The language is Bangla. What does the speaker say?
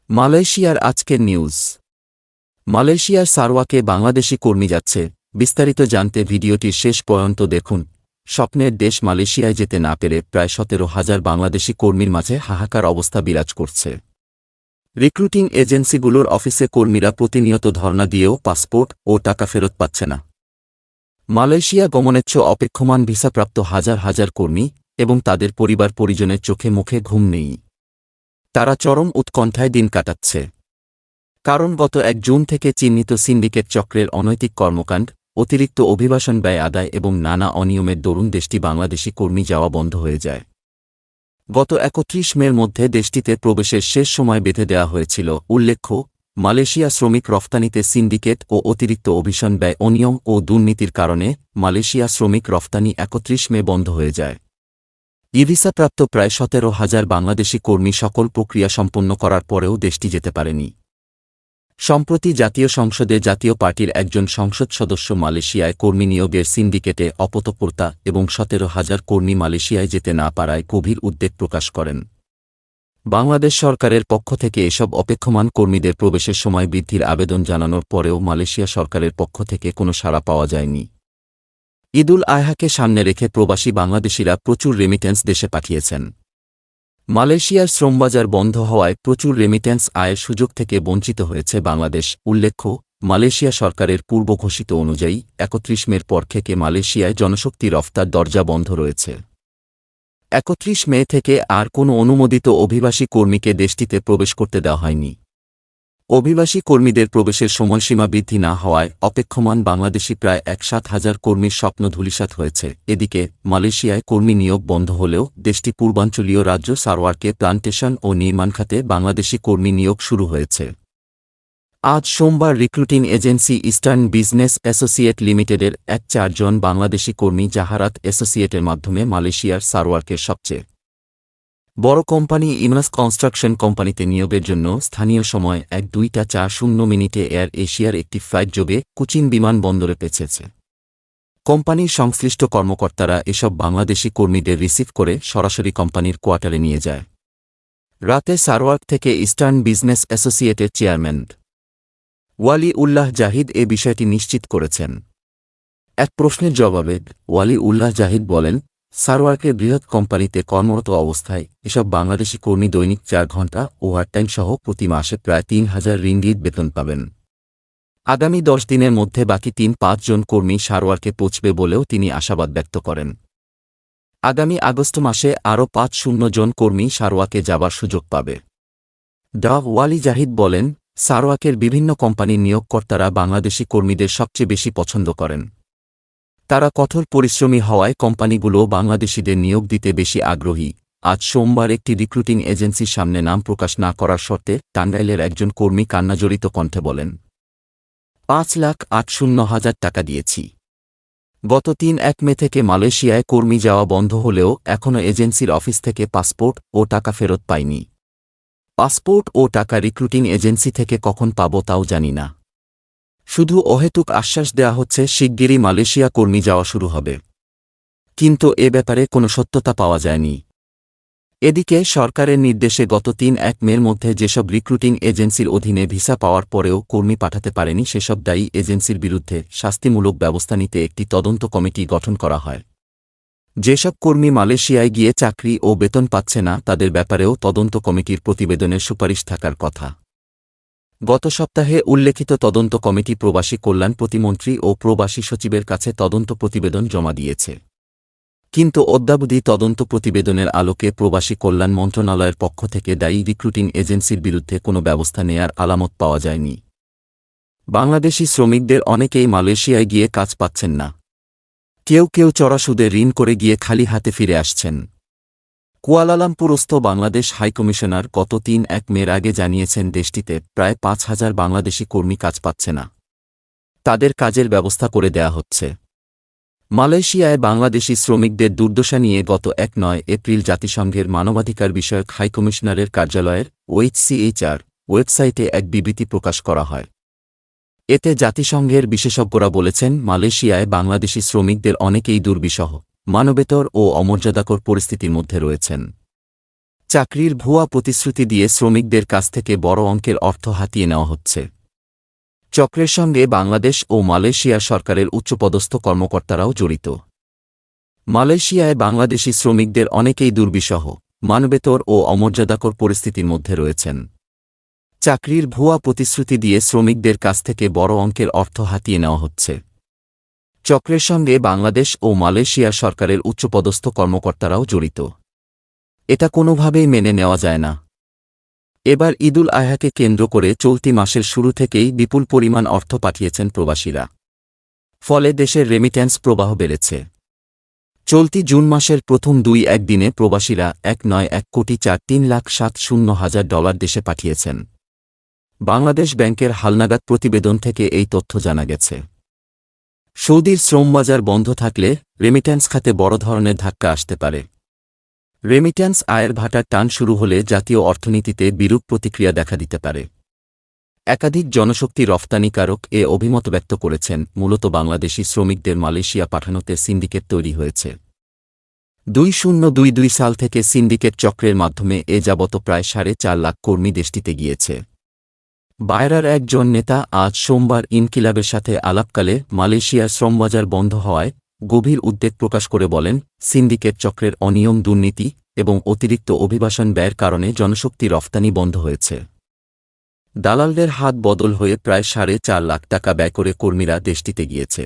মালয়েশিয়ার আজকের নিউজ। মালয়েশিয়ার সারওয়াকে বাংলাদেশি কর্মী যাচ্ছে। বিস্তারিত জানতে ভিডিওটির শেষ পর্যন্ত দেখুন। স্বপ্নের দেশ মালয়েশিয়ায় যেতে না পেরে প্রায় 17,000 বাংলাদেশি কর্মীর মাঝে হাহাকার অবস্থা বিরাজ করছে। রিক্রুটিং এজেন্সিগুলোর অফিসে কর্মীরা প্রতিনিয়ত ধর্ণা দিয়েও পাসপোর্ট ও টাকা ফেরত পাচ্ছে না। মালয়েশিয়া গমনেচ্ছ অপেক্ষমান ভিসাপ্রাপ্ত হাজার হাজার কর্মী এবং তাদের পরিবার পরিজনের চোখে মুখে ঘুম নেই। তারা চরম উৎকণ্ঠায় দিন কাটাচ্ছে। কারণ গত 1 জুন থেকে চিহ্নিত সিন্ডিকেট চক্রের অনৈতিক কর্মকাণ্ড, অতিরিক্ত অভিবাসন ব্যয় আদায় এবং নানা অনিয়মের দরুন দেশটি বাংলাদেশি কর্মী যাওয়া বন্ধ হয়ে যায়। গত 31 মের মধ্যে দেশটিতে প্রবেশের শেষ সময় বেঁধে দেওয়া হয়েছিল। উল্লেখ্য, মালয়েশিয়া শ্রমিক রফতানিতে সিন্ডিকেট ও অতিরিক্ত অভিবাসন ব্যয় অনিয়ম ও দুর্নীতির কারণে মালয়েশিয়া শ্রমিক রফতানি 31 মে বন্ধ হয়ে যায়। ই-ভিসাপ্রাপ্ত প্রায় 17,000 বাংলাদেশি কর্মী সকল প্রক্রিয়া সম্পন্ন করার পরেও দেশটি যেতে পারেনি। সম্প্রতি জাতীয় সংসদে জাতীয় পার্টির একজন সংসদ সদস্য মালয়েশিয়ায় কর্মী নিয়োগের সিন্ডিকেটে অপতৎপরতা এবং 17,000 কর্মী মালয়েশিয়ায় যেতে না পারায় গভীর উদ্বেগ প্রকাশ করেন। বাংলাদেশ সরকারের পক্ষ থেকে এসব অপেক্ষমান কর্মীদের প্রবেশের সময় বৃদ্ধির আবেদন জানানোর পরেও মালয়েশিয়া সরকারের পক্ষ থেকে কোনো সাড়া পাওয়া যায়নি। ঈদুল আজহাকে সামনে রেখে প্রবাসী বাংলাদেশিরা প্রচুর রেমিট্যান্স দেশে পাঠিয়েছেন। মালয়েশিয়ার শ্রমবাজার বন্ধ হওয়ায় প্রচুর রেমিট্যান্স আয়ের সুযোগ থেকে বঞ্চিত হয়েছে বাংলাদেশ। উল্লেখ্য, মালয়েশিয়া সরকারের পূর্ব ঘোষিত অনুযায়ী 31 মের পর থেকে মালয়েশিয়ায় জনশক্তি রফতার দরজা বন্ধ রয়েছে। 31 মে থেকে আর কোনো অনুমোদিত অভিবাসী কর্মীকে দেশটিতে প্রবেশ করতে দেওয়া হয়নি। অভিবাসী কর্মীদের প্রবেশের সময়সীমা বৃদ্ধি না হওয়ায় অপেক্ষমান বাংলাদেশি প্রায় 7,000 কর্মীর স্বপ্ন ধূলিসাৎ হয়েছে। এদিকে মালয়েশিয়ায় কর্মী নিয়োগ বন্ধ হলেও দেশটি পূর্বাঞ্চলীয় রাজ্য সারওয়ারকে প্লান্টেশন ও নির্মাণ খাতে বাংলাদেশি কর্মী নিয়োগ শুরু হয়েছে। আজ সোমবার recruiting agency eastern business associate লিমিটেডের 4 জন বাংলাদেশি কর্মী জাহারাত অ্যাসোসিয়েটের মাধ্যমে মালয়েশিয়ার সারওয়ারকে সবচেয়ে বড় কোম্পানি ইমরাস কনস্ট্রাকশন কোম্পানিতে নিয়োগের জন্য স্থানীয় সময় 2:40 এয়ার এশিয়ার একটি ফ্লাইট যোগে কোচিন বিমানবন্দরে পৌঁছেছে। কোম্পানির সংশ্লিষ্ট কর্মকর্তারা এসব বাংলাদেশি কর্মীদের রিসিভ করে সরাসরি কোম্পানির কোয়ার্টারে নিয়ে যায়। রাতে সারওয়ার থেকে ইস্টার্ন বিজনেস অ্যাসোসিয়েটের চেয়ারম্যান ওয়ালি উল্লাহ জাহিদ এ বিষয়টি নিশ্চিত করেছেন। এক প্রশ্নের জবাবে ওয়ালি উল্লাহ জাহিদ বলেন, সারওয়ারকে বৃহৎ কোম্পানিতে কর্মরত অবস্থায় এসব বাংলাদেশি কর্মী দৈনিক 4 ঘণ্টা ওভারটাইম সহ প্রতি মাসে প্রায় 3,000 রিঙ্গিত বেতন পাবেন। আগামী 10 দিনের মধ্যে বাকি 3-5 জন কর্মী সারওয়ারকে পৌঁছবে বলেও তিনি আশাবাদ ব্যক্ত করেন। আগামী আগস্ট মাসে আরও 5-0 জন কর্মী সারওয়াকে যাবার সুযোগ পাবে। ওয়ালি জাহিদ বলেন, সারওয়াকের বিভিন্ন কোম্পানির নিয়োগকর্তারা বাংলাদেশি কর্মীদের সবচেয়ে বেশি পছন্দ করেন। তারা কঠোর পরিশ্রমী হওয়ায় কোম্পানিগুলো বাংলাদেশিদের নিয়োগ দিতে বেশি আগ্রহী। আজ সোমবার একটি রিক্রুটিং এজেন্সির সামনে নাম প্রকাশ না করার শর্তে টাঙ্গাইলের একজন কর্মী কান্নাজড়িত কণ্ঠে বলেন, 5,80,000 টাকা দিয়েছি। গত 3 মে থেকে মালয়েশিয়ায় কর্মী যাওয়া বন্ধ হলেও এখনও এজেন্সির অফিস থেকে পাসপোর্ট ও টাকা ফেরত পাইনি। পাসপোর্ট ও টাকা রিক্রুটিং এজেন্সি থেকে কখন পাব তাও জানি না। শুধু অহেতুক আশ্বাস দেয়া হচ্ছে শিগগিরই মালয়েশিয়া কর্মী যাওয়া শুরু হবে, কিন্তু এ ব্যাপারে কোনো সত্যতা পাওয়া যায়নি। এদিকে সরকারের নির্দেশে গত 3 মের মধ্যে যেসব রিক্রুটিং এজেন্সির অধীনে ভিসা পাওয়ার পরেও কর্মী পাঠাতে পারেনি সেসব দায়ী এজেন্সির বিরুদ্ধে শাস্তিমূলক ব্যবস্থা নিতে একটি তদন্ত কমিটি গঠন করা হয়। যেসব কর্মী মালয়েশিয়ায় গিয়ে চাকরি ও বেতন পাচ্ছে না তাদের ব্যাপারেও তদন্ত কমিটির প্রতিবেদনের সুপারিশ থাকার কথা। গত সপ্তাহে উল্লেখিত তদন্ত কমিটি প্রবাসী কল্যাণ প্রতিমন্ত্রী ও প্রবাসী সচিবের কাছে তদন্ত প্রতিবেদন জমা দিয়েছে। কিন্তু অদ্যাবধি তদন্ত প্রতিবেদনের আলোকে প্রবাসী কল্যাণ মন্ত্রণালয়ের পক্ষ থেকে দায়ী রিক্রুটিং এজেন্সির বিরুদ্ধে কোনো ব্যবস্থা নেয়ার আলামত পাওয়া যায়নি। বাংলাদেশি শ্রমিকদের অনেকেই মালয়েশিয়ায় গিয়ে কাজ পাচ্ছেন না। কেউ কেউ চড়া সুদে ঋণ করে গিয়ে খালি হাতে ফিরে আসছেন। কুয়ালালামপুরস্থ বাংলাদেশ হাইকমিশনার গত 3 মের আগে জানিয়েছেন দেশটিতে প্রায় 5,000 বাংলাদেশি কর্মী কাজ পাচ্ছে না। তাদের কাজের ব্যবস্থা করে দেয়া হচ্ছে। মালয়েশিয়ায় বাংলাদেশি শ্রমিকদের দুর্দশা নিয়ে গত 9 এপ্রিল জাতিসংঘের মানবাধিকার বিষয়ক হাইকমিশনারের কার্যালয়ের OHCHR ওয়েবসাইটে এক বিবৃতি প্রকাশ করা হয়। এতে জাতিসংঘের বিশেষজ্ঞরা বলেছেন, মালয়েশিয়ায় বাংলাদেশি শ্রমিকদের অনেকেই দুর্বিষহ, মানবেতর ও অমর্যাদাকর পরিস্থিতির মধ্যে রয়েছেন। চাকরির ভুয়া প্রতিশ্রুতি দিয়ে শ্রমিকদের কাছ থেকে বড় অঙ্কের অর্থ হাতিয়ে নেওয়া হচ্ছে। চক্রের সঙ্গে বাংলাদেশ ও মালয়েশিয়া সরকারের উচ্চপদস্থ কর্মকর্তারাও জড়িত। মালয়েশিয়ায় বাংলাদেশি শ্রমিকদের অনেকেই দুর্বিষহ, মানবেতর ও অমর্যাদাকর পরিস্থিতির মধ্যে রয়েছেন। চাকরির ভুয়া প্রতিশ্রুতি দিয়ে শ্রমিকদের কাছ থেকে বড় অঙ্কের অর্থ হাতিয়ে নেওয়া হচ্ছে। চক্রের সঙ্গে বাংলাদেশ ও মালয়েশিয়া সরকারের উচ্চপদস্থ কর্মকর্তারাও জড়িত। এটা কোনোভাবেই মেনে নেওয়া যায় না। এবার ঈদুল আজহাকে কেন্দ্র করে চলতি মাসের শুরু থেকেই বিপুল পরিমাণ অর্থ পাঠিয়েছেন প্রবাসীরা। ফলে দেশের রেমিট্যান্স প্রবাহ বেড়েছে। চলতি জুন মাসের প্রথম 2-1 দিনে প্রবাসীরা 1,04,3,70,000 ডলার দেশে পাঠিয়েছেন। বাংলাদেশ ব্যাংকের হালনাগাদ প্রতিবেদন থেকে এই তথ্য জানা গেছে। সৌদির শ্রমবাজার বন্ধ থাকলে রেমিট্যান্স খাতে বড় ধরনের ধাক্কা আসতে পারে। রেমিট্যান্স আয়ের ভাটার টান শুরু হলে জাতীয় অর্থনীতিতে বিরূপ প্রতিক্রিয়া দেখা দিতে পারে। একাধিক জনশক্তি রফতানিকারক এ অভিমত ব্যক্ত করেছেন। মূলত বাংলাদেশি শ্রমিকদের মালয়েশিয়া পাঠানোতে সিন্ডিকেট তৈরি হয়েছে। 2022 সাল থেকে সিন্ডিকেট চক্রের মাধ্যমে এ যাবত প্রায় 4.5 লাখ কর্মী দেশটিতে গিয়েছে। বায়রার একজন নেতা আজ সোমবার ইনকিলাবের সাথে আলাপকালে মালয়েশিয়ার শ্রমবাজার বন্ধ হওয়ায় গভীর উদ্বেগ প্রকাশ করে বলেন, সিন্ডিকেট চক্রের অনিয়ম, দুর্নীতি এবং অতিরিক্ত অভিবাসন ব্যয়ের কারণে জনশক্তি রফতানি বন্ধ হয়েছে। দালালদের হাত বদল হয়ে প্রায় 4.5 লাখ টাকা ব্যয় করে কর্মীরা দেশটিতে গিয়েছে।